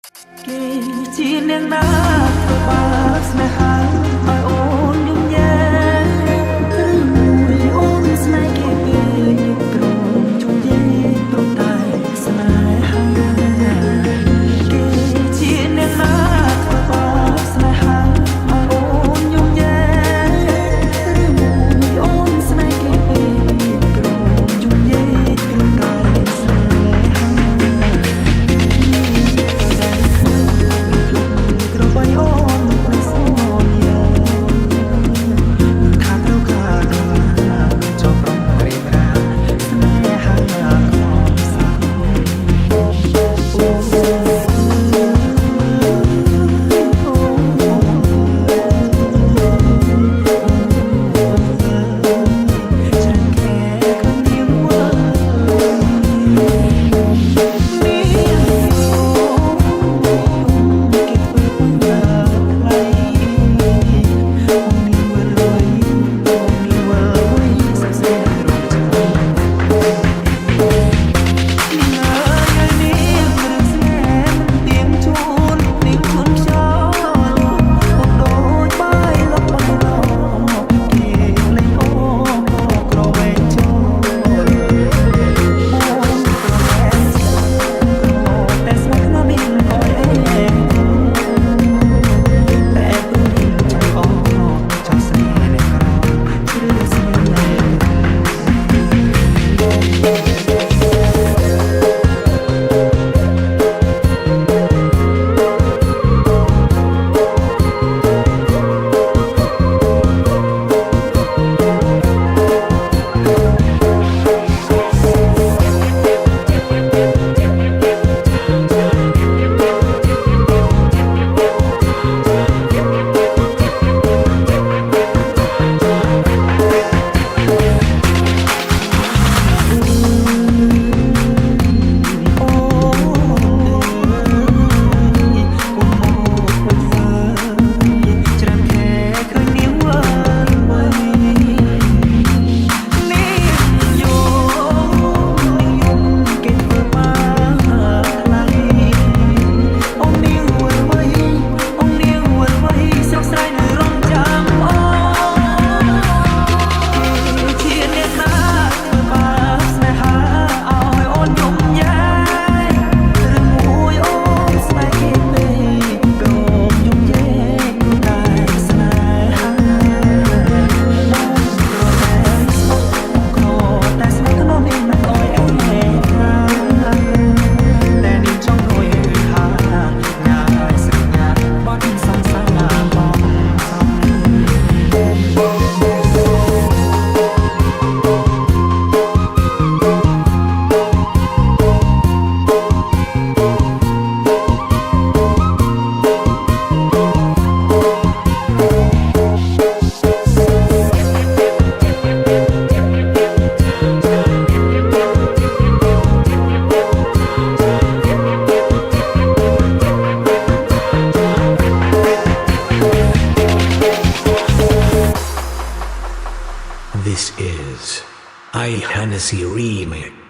គេជានាងណាធ្វើបាបស្នេហាឲ្យអូនយំញែឬមួយអូនស្នេហ៍គេពេកព្រមជុំយេព្រមតែស្នេហាគេជានាងណាធ្វើបាបស្នេហាឲ្យអូនយំញែឬមួយអូនស្នេហ៍គេពេកព្រមជុំយេព្រមតែស្នេហាក្របីអូនមិនស្មោះយ៉ាថាត្រូវការដល់ចុះប្រំរីប្រាស្នេហាខំសាអូฉันแค่คนเดียวว่าThis is I Hennessy Remix.